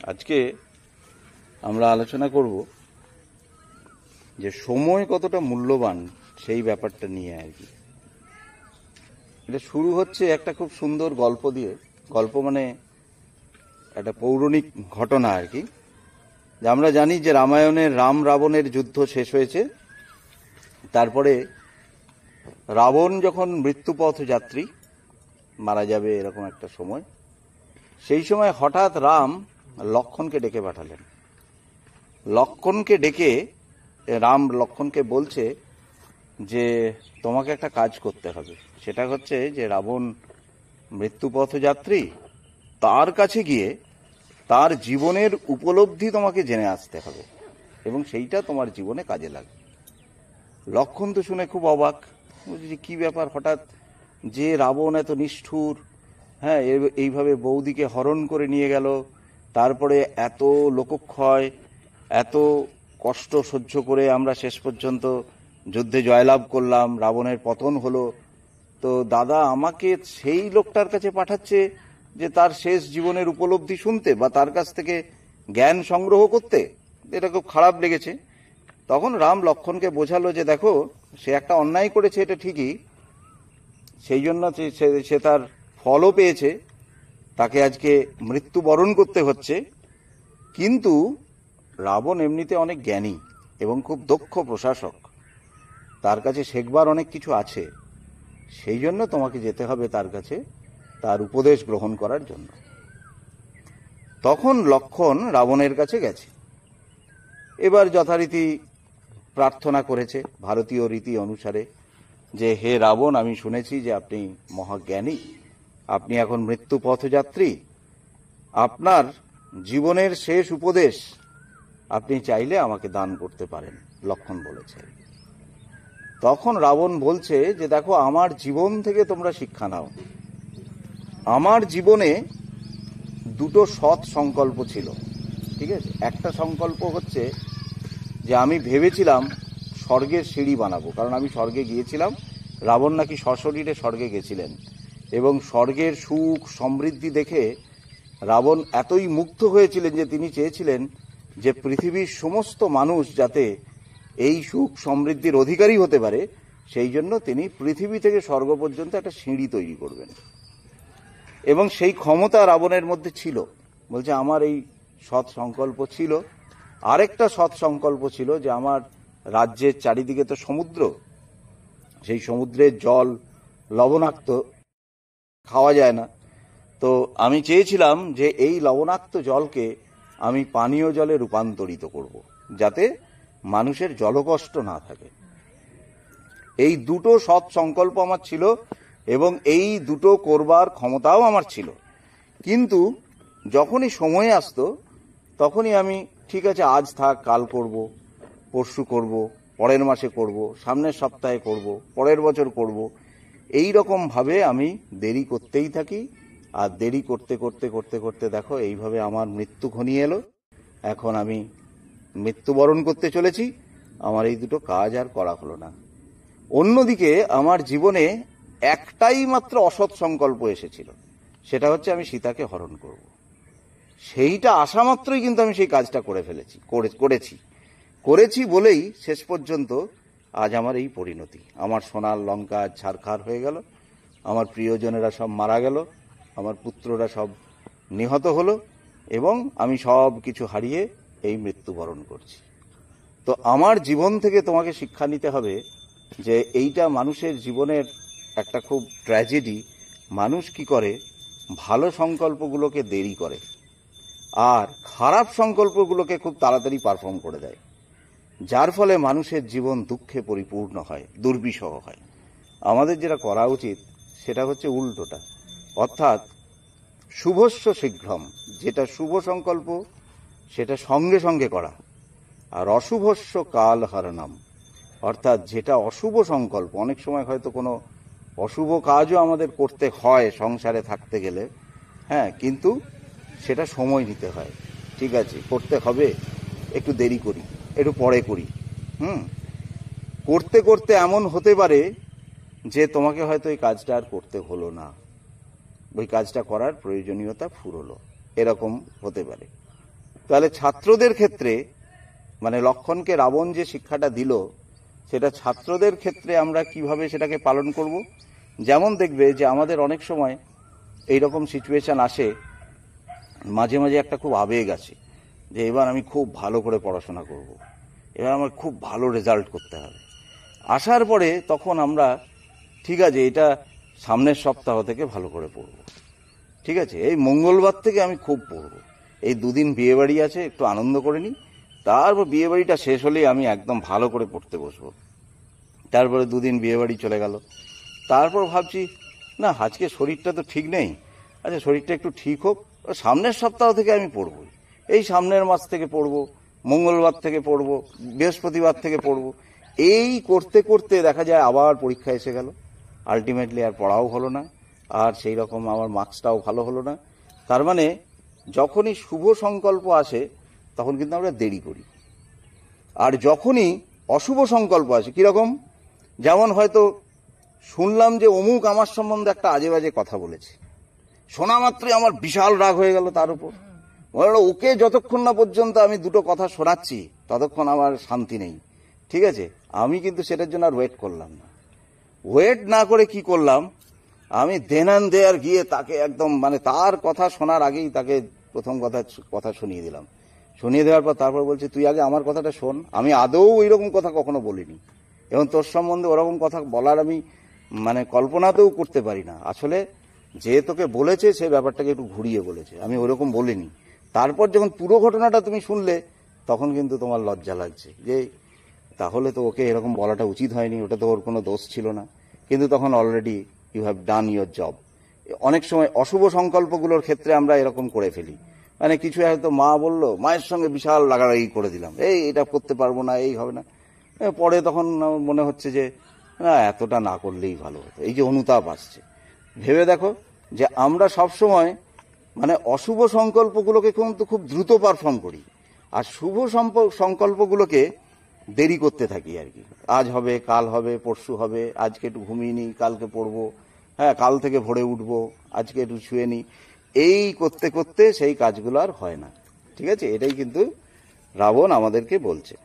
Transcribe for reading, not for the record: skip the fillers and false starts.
আজকে আমরা আলোচনা করব যে সময় কতটা মূল্যবান সেই ব্যাপারটা নিয়ে আর কি। এটা শুরু হচ্ছে একটা খুব সুন্দর গল্প দিয়ে। গল্প মানে একটা পৌরাণিক ঘটনা আর কি। যে আমরা জানি যে রামায়ণের রাম রাবণের যুদ্ধ শেষ হয়েছে, তারপরে রাবণ যখন মৃত্যুপথ যাত্রী মারা যাবে এরকম একটা সময়, সেই সময় হঠাৎ রাম লক্ষ্মণকে ডেকে পাঠালেন। লক্ষ্মণকে ডেকে রাম লক্ষ্মণকে বলছে যে তোমাকে একটা কাজ করতে হবে। সেটা হচ্ছে যে রাবণ মৃত্যুপথ যাত্রী, তার কাছে গিয়ে তার জীবনের উপলব্ধি তোমাকে জেনে আসতে হবে এবং সেইটা তোমার জীবনে কাজে লাগবে। লক্ষ্মণ তো শুনে খুব অবাক, বলছে কি ব্যাপার, হঠাৎ যে রাবণ এত নিষ্ঠুর, হ্যাঁ, এইভাবে বৌদিকে হরণ করে নিয়ে গেল, তারপরে এত লোকক্ষয়, এত কষ্ট সহ্য করে আমরা শেষ পর্যন্ত যুদ্ধে জয়লাভ করলাম, রাবণের পতন হলো, তো দাদা আমাকে সেই লোকটার কাছে পাঠাচ্ছে যে তার শেষ জীবনের উপলব্ধি শুনতে বা তার কাছ থেকে জ্ঞান সংগ্রহ করতে। এটা খুব খারাপ লেগেছে। তখন রাম লক্ষ্মণকে বোঝালো যে দেখো, সে একটা অন্যায় করেছে, এটা ঠিকই, সেই জন্য সে তার ফলও পেয়েছে, তাকে আজকে মৃত্যুবরণ করতে হচ্ছে, কিন্তু রাবণ এমনিতে অনেক জ্ঞানী এবং খুব দক্ষ প্রশাসক, তার কাছে শেখবার অনেক কিছু আছে, সেই জন্য তোমাকে যেতে হবে তার কাছে, তার উপদেশ গ্রহণ করার জন্য। তখন লক্ষ্মণ রাবণের কাছে গেছে। এবার যথারীতি প্রার্থনা করেছে ভারতীয় রীতি অনুসারে যে হে রাবণ, আমি শুনেছি যে আপনি মহাজ্ঞানী, আপনি এখন মৃত্যু পথযাত্রী, আপনার জীবনের শেষ উপদেশ আপনি চাইলে আমাকে দান করতে পারেন, লক্ষ্মণ বলেছে। তখন রাবণ বলছে যে দেখো, আমার জীবন থেকে তোমরা শিক্ষা নাও। আমার জীবনে দুটো সৎ সংকল্প ছিল, ঠিক আছে। একটা সংকল্প হচ্ছে যে আমি ভেবেছিলাম স্বর্গের সিঁড়ি বানাবো, কারণ আমি স্বর্গে গিয়েছিলাম, রাবণ নাকি সশরীরে স্বর্গে গেছিলেন, এবং স্বর্গের সুখ সমৃদ্ধি দেখে রাবণ এতই মুগ্ধ হয়েছিলেন যে তিনি চেয়েছিলেন যে পৃথিবীর সমস্ত মানুষ যাতে এই সুখ সমৃদ্ধির অধিকারী হতে পারে, সেই জন্য তিনি পৃথিবী থেকে স্বর্গ পর্যন্ত একটা সিঁড়ি তৈরি করবেন, এবং সেই ক্ষমতা রাবণের মধ্যে ছিল। বলছে আমার এই সৎ সংকল্প ছিল। আরেকটা সৎ সংকল্প ছিল যে আমার রাজ্যের চারিদিকে তো সমুদ্র, সেই সমুদ্রের জল লবণাক্ত, খাওয়া যায় না, তো আমি চেয়েছিলাম যে এই লবণাক্ত জলকে আমি পানীয় জলে রূপান্তরিত করব, যাতে মানুষের জলকষ্ট না থাকে। এই দুটো সৎ সংকল্প আমার ছিল এবং এই দুটো করবার ক্ষমতাও আমার ছিল। কিন্তু যখনই সময় আসতো তখনই আমি ঠিক আছে, আজ থাক, কাল করব, পরশু করব, পরের মাসে করব, সামনের সপ্তাহে করব, পরের বছর করব, এই রকম ভাবে আমি দেরি করতেই থাকি। আর দেরি করতে করতে করতে করতে দেখো এইভাবে আমার মৃত্যু ঘনিয়ে এলো। এখন আমি মৃত্যুবরণ করতে চলেছি, আমার এই দুটো কাজ আর করা হলো না। অন্যদিকে আমার জীবনে একটাই মাত্র অসৎ সংকল্প এসেছিল, সেটা হচ্ছে আমি সীতাকে হরণ করব। সেইটা আসা মাত্রই কিন্তু আমি সেই কাজটা করেছি বলেই শেষ পর্যন্ত আজ আমার এই পরিণতি। আমার সোনার লঙ্কা ছারখার হয়ে গেল, আমার প্রিয়জনেরা সব মারা গেল, আমার পুত্ররা সব নিহত হলো, এবং আমি সব কিছু হারিয়ে এই মৃত্যুবরণ করছি। তো আমার জীবন থেকে তোমাকে শিক্ষা নিতে হবে যে এইটা মানুষের জীবনের একটা খুব ট্র্যাজেডি। মানুষ কি করে, ভালো সংকল্পগুলোকে দেরি করে আর খারাপ সংকল্পগুলোকে খুব তাড়াতাড়ি পারফর্ম করে দেয়, যার ফলে মানুষের জীবন দুঃখে পরিপূর্ণ হয়, দুর্বিষহ হয়। আমাদের যেটা করা উচিত সেটা হচ্ছে উল্টোটা, অর্থাৎ শুভস্য শীঘ্রম, যেটা শুভ সংকল্প সেটা সঙ্গে সঙ্গে করা, আর অশুভস্য কাল হরণম, অর্থাৎ যেটা অশুভ সংকল্প, অনেক সময় হয়তো কোনো অশুভ কাজও আমাদের করতে হয় সংসারে থাকতে গেলে, হ্যাঁ, কিন্তু সেটা সময় নিতে হয়। ঠিক আছে, করতে হবে, একটু দেরি করি, একটু পরে করি, করতে করতে এমন হতে পারে যে তোমাকে হয়তো এই কাজটা আর করতে হলো না, ওই কাজটা করার প্রয়োজনীয়তা ফুরলো, এরকম হতে পারে। তাহলে ছাত্রদের ক্ষেত্রে মানে লক্ষণকে রাবণ যে শিক্ষাটা দিল সেটা ছাত্রদের ক্ষেত্রে আমরা কিভাবে সেটাকে পালন করব। যেমন দেখবে যে আমাদের অনেক সময় এইরকম সিচুয়েশন আসে, মাঝে মাঝে একটা খুব আবেগ আছে যে এবার আমি খুব ভালো করে পড়াশোনা করব, এবার আমার খুব ভালো রেজাল্ট করতে হবে। আসার পরে তখন আমরা ঠিক আছে এটা সামনের সপ্তাহ থেকে ভালো করে পড়ব, ঠিক আছে এই মঙ্গলবার থেকে আমি খুব পড়ব, এই দুদিন বিয়ে বাড়ি আছে একটু আনন্দ করে নিই, তারপর বিয়ে বাড়িটা শেষ হলেই আমি একদম ভালো করে পড়তে বসবো। তারপরে দুদিন বিয়ে বাড়ি চলে গেল, তারপর ভাবছি না আজকে শরীরটা তো ঠিক নেই, আচ্ছা শরীরটা একটু ঠিক হোক, সামনের সপ্তাহ থেকে আমি পড়বো, এই সামনের মাস থেকে পড়বো, মঙ্গলবার থেকে পড়বো, বৃহস্পতিবার থেকে পড়বো। এই করতে করতে দেখা যায় আবার পরীক্ষা এসে গেল, আলটিমেটলি আর পড়াও হলো না, আর সেই রকম আমার মার্কসটাও ভালো হলো না। তার মানে যখনই শুভ সংকল্প আসে তখন কিন্তু আমরা দেরি করি, আর যখনই অশুভ সংকল্প আসে কিরকম, যেমন হয়তো শুনলাম যে অমুক আমার সম্বন্ধে একটা আজে বাজে কথা বলেছে, শোনা মাত্রই আমার বিশাল রাগ হয়ে গেল তার উপর, ওকে যতক্ষণ না পর্যন্ত আমি দুটো কথা শোনাচ্ছি ততক্ষণ আমার শান্তি নেই, ঠিক আছে। আমি কিন্তু সেটার জন্য আর ওয়েট করলাম না, ওয়েট না করে কি করলাম, আমি দেনান দেয়ার গিয়ে তাকে একদম মানে তার কথা শোনার আগেই তাকে প্রথম কথা শুনিয়ে দিলাম। শুনিয়ে দেওয়ার পর তারপর বলছে তুই আগে আমার কথাটা শোন, আমি আদৌ ওইরকম কথা কখনো বলিনি, এবং তোর সম্বন্ধে ওরকম কথা বলার আমি মানে কল্পনাতেও করতে পারি না। আসলে যে তোকে বলেছে সে ব্যাপারটাকে একটু ঘুরিয়ে বলেছে, আমি ওরকম বলিনি। তারপর যখন পুরো ঘটনাটা তুমি শুনলে তখন কিন্তু তোমার লজ্জা লাগছে যে তাহলে তো ওকে এরকম বলাটা উচিত হয়নি, ওটা তো ওর কোনো দোষ ছিল না, কিন্তু তখন already you have done your job. অনেক সময় অশুভ সংকল্পগুলোর ক্ষেত্রে আমরা এরকম করে ফেলি, মানে কিছু হয়তো মা বললো, মায়ের সঙ্গে বিশাল লাগালাগি করে দিলাম, এই এটা করতে পারবো না, এই হবে না, পরে তখন মনে হচ্ছে যে না এতটা না করলেই ভালো হতো, এই যে অনুতাপ আসছে। ভেবে দেখো যে আমরা সবসময় মানে অশুভ সংকল্পগুলোকে কিন্তু খুব দ্রুত পারফর্ম করি, আর শুভ সংকল্পগুলোকে দেরি করতে থাকি আর কি। আজ হবে, কাল হবে, পরশু হবে, আজকে একটু ঘুমিয়ে নিই, কালকে পড়বো, হ্যাঁ কাল থেকে ভোরে উঠবো, আজকে একটু শুয়ে নিই, এই করতে করতে সেই কাজগুলো আর হয় না, ঠিক আছে। এটাই কিন্তু রাবণ আমাদেরকে বলছে।